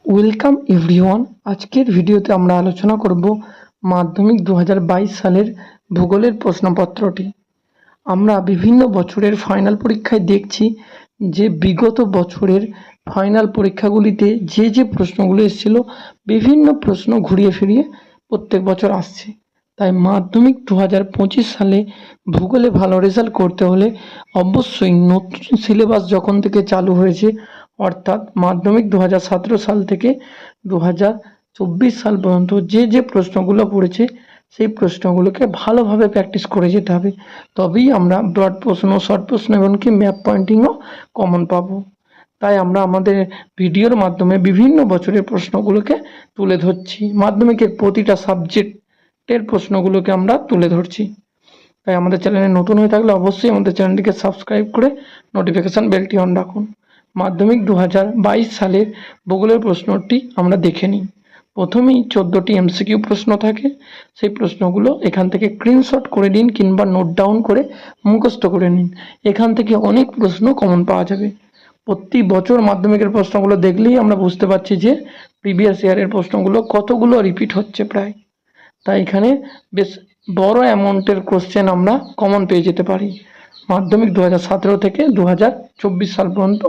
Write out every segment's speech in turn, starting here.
Welcome everyone. আজকের ভিডিওতে আমরা আলোচনা করব মাধ্যমিক 2022 সালের ভূগোলের প্রশ্নপত্রটি। আমরা বিভিন্ন বছরের ফাইনাল পরীক্ষায় দেখছি যে বিগত বছরের ফাইনাল পরীক্ষাগুলিতে যে প্রশ্নগুলো এসেছিল বিভিন্ন প্রশ্ন ঘুরিয়ে ফিরিয়ে প্রত্যেক বছর আসছে। তাই মাধ্যমিক 2025 সালে ভূগোলে ভালো রেজাল্ট করতে হলে অবশ্যই নতুন সিলেবাস যখন থেকে চালু হয়েছে, অর্থাৎ মাধ্যমিক 2017 সাল থেকে 2024 সাল পর্যন্ত যে প্রশ্নগুলো পড়েছে সেই প্রশ্নগুলোকে ভালোভাবে প্র্যাকটিস করে যেতে হবে। তবেই আমরা ব্রড প্রশ্ন, শর্ট প্রশ্ন এমনকি ম্যাপ পয়েন্টিংও কমন পাবো। তাই আমরা আমাদের ভিডিওর মাধ্যমে বিভিন্ন বছরের প্রশ্নগুলোকে তুলে ধরছি। মাধ্যমিকের প্রতিটা সাবজেক্টের প্রশ্নগুলোকে আমরা তুলে ধরছি। তাই আমাদের চ্যানেলে নতুন হয়ে থাকলে অবশ্যই আমাদের চ্যানেলটিকে সাবস্ক্রাইব করে নোটিফিকেশান বেলটি অন রাখুন। মাধ্যমিক 2022 সালের ভূগোলের প্রশ্নটি আমরা দেখে নিই। প্রথমেই 14টি এমসিকিউ প্রশ্ন থাকে। সেই প্রশ্নগুলো এখান থেকে স্ক্রিনশট করে নিন কিংবা নোট ডাউন করে মুখস্থ করে নিন। এখান থেকে অনেক প্রশ্ন কমন পাওয়া যাবে। প্রতি বছর মাধ্যমিকের প্রশ্নগুলো দেখলেই আমরা বুঝতে পারছি যে প্রিভিয়াস ইয়ারের প্রশ্নগুলো কতগুলো রিপিট হচ্ছে প্রায়। তাই এখানে বেশ বড় অ্যামাউন্টের কোশ্চেন আমরা কমন পেয়ে যেতে পারি। মাধ্যমিক 2017 থেকে 2024 সাল পর্যন্ত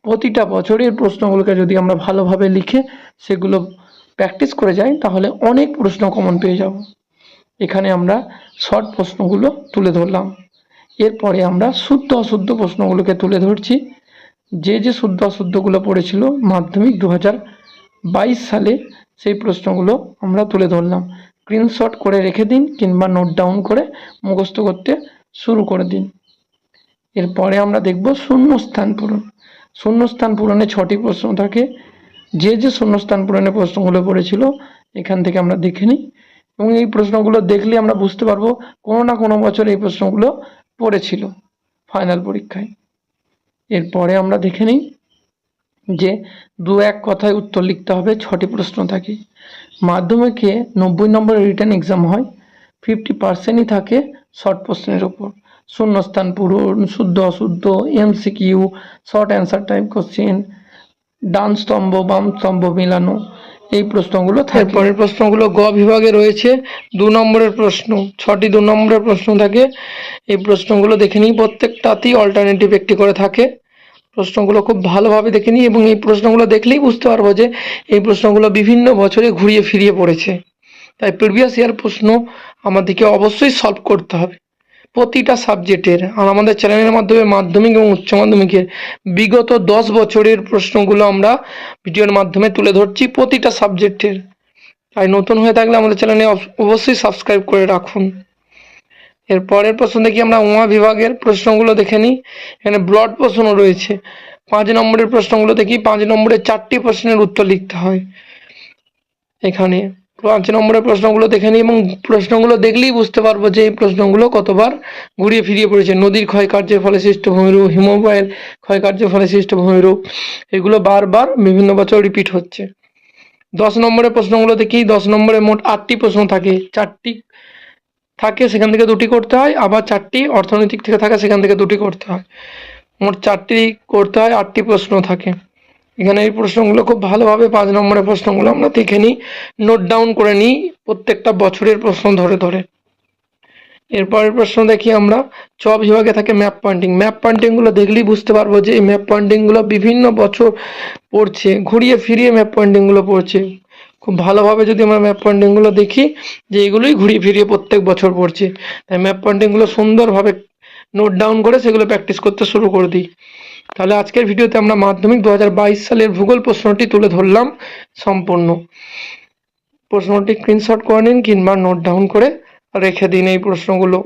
প্রতিটা বছরের প্রশ্নগুলোকে যদি আমরা ভালোভাবে লিখে সেগুলো প্র্যাকটিস করে যাই তাহলে অনেক প্রশ্ন কমন পেয়ে যাব। এখানে আমরা শর্ট প্রশ্নগুলো তুলে ধরলাম। এরপরে আমরা শুদ্ধ অশুদ্ধ প্রশ্নগুলোকে তুলে ধরছি। যে শুদ্ধ অশুদ্ধগুলো পড়েছিল মাধ্যমিক 2022 সালে সেই প্রশ্নগুলো আমরা তুলে ধরলাম। স্ক্রিনশট করে রেখে দিন কিংবা নোট ডাউন করে মুখস্থ করতে শুরু করে দিন। এরপরে আমরা দেখব শূন্যস্থান পূরণ। শূন্যস্থান পূরণে 6টি প্রশ্ন থাকে। যে শূন্যস্থান পূরণের প্রশ্নগুলো পড়েছিল এখান থেকে আমরা দেখে নিই এবং এই প্রশ্নগুলো দেখলে আমরা বুঝতে পারবো কোনো না কোনো বছর এই প্রশ্নগুলো পড়েছিল ফাইনাল পরীক্ষায়। এরপরে আমরা দেখে নিই যে 2-1 কথায় উত্তর লিখতে হবে। 6টি প্রশ্ন থাকে। মাধ্যমিকে 90 নম্বরের রিটেন এক্সাম হয়, 50%ই থাকে শর্ট প্রশ্নের ওপর। শূন্যস্থান পূরণ, শুদ্ধ অশুদ্ধ, MCQ, short answer type question, ডান স্তম্ভ বাম স্তম্ভ মেলানো, এই প্রশ্নগুলো থাকে। পরের প্রশ্নগুলো গ বিভাগে রয়েছে 2 নম্বরের প্রশ্ন। 6টি 2 নম্বরের প্রশ্ন থাকে। এই প্রশ্নগুলো দেখে নিই। প্রত্যেকটাতেই অল্টারনেটিভ একটি করে থাকে। প্রশ্নগুলো খুব ভালোভাবে দেখে নিই এবং এই প্রশ্নগুলো দেখলেই বুঝতে পারবো যে এই প্রশ্নগুলো বিভিন্ন বছরে ঘুরিয়ে ফিরিয়ে পড়েছে। তাই প্রিভিয়াস ইয়ার প্রশ্ন আমাদেরকে অবশ্যই সলভ করতে হবে প্রতিটা সাবজেক্টের। আর আমাদের চ্যানেলের মাধ্যমে মাধ্যমিক এবং উচ্চ মাধ্যমিকের বিগত 10 বছরের প্রশ্নগুলো আমরা ভিডিওর মাধ্যমে তুলে ধরছি প্রতিটা সাবজেক্টের। তাই নতুন হয়ে থাকলে আমাদের চ্যানেলে অবশ্যই সাবস্ক্রাইব করে রাখুন। এর পরের প্রশ্ন দেখি আমরা উমা বিভাগের প্রশ্নগুলো দেখে নিই। এখানে ব্লড প্রশ্ন রয়েছে। 5 নম্বরের প্রশ্নগুলো দেখি। 5 নম্বরে 4টি প্রশ্নের উত্তর লিখতে হয়। এখানে 5 নম্বরের প্রশ্নগুলো দেখে নিই এবং প্রশ্নগুলো দেখলেই বুঝতে পারবো যে এই প্রশ্নগুলো কতবার ঘুরিয়ে ফিরিয়ে পড়েছে। নদীর ক্ষয়কার্যের ফলে সৃষ্ট ভূমিরূপ, হিমবাহের ক্ষয়কার্যের ফলে সৃষ্ট ভূমিরূপ, এগুলো বারবার বিভিন্ন বছর রিপিট হচ্ছে। 10 নম্বরের প্রশ্নগুলো দেখি। 10 নম্বরে মোট 8টি প্রশ্ন থাকে। 4টি থাকে সেখান থেকে 2টি করতে হয়, আবার 4টি অর্থনৈতিক থেকে থাকে সেখান থেকে 2টি করতে হয়। মোট 4টি করতে হয়, 8টি প্রশ্ন থাকে। এখানে এই প্রশ্নগুলো খুব ভালোভাবে 5 নম্বরের প্রশ্নগুলো আমরা দেখে নিই, নোট ডাউন করে নিই প্রত্যেকটা বছরের প্রশ্ন ধরে ধরে। এরপরের প্রশ্ন দেখি আমরা চ বিভাগে থাকে ম্যাপ পয়েন্টিং। ম্যাপ পয়েন্টিংগুলো দেখলেই বুঝতে পারবো যে এই ম্যাপ পয়েন্টিংগুলো বিভিন্ন বছর পড়ছে, ঘুরিয়ে ফিরিয়ে ম্যাপ পয়েন্টিংগুলো পড়ছে। খুব ভালোভাবে যদি আমরা ম্যাপ পয়েন্টিংগুলো দেখি যে এগুলোই ঘুরিয়ে ফিরিয়ে প্রত্যেক বছর পড়ছে। তাই ম্যাপ পয়েন্টিংগুলো সুন্দরভাবে নোট ডাউন করে সেগুলো প্র্যাকটিস করতে শুরু করে দিই। তাহলে আজকের ভিডিওতে আমরা মাধ্যমিক 2022 সালের ভূগোল প্রশ্নটি তুলে ধরলাম সম্পূর্ণ। প্রশ্নটি স্ক্রিনশট করে নিন কিংবা নোট ডাউন করে রেখে দিন এই প্রশ্নগুলো।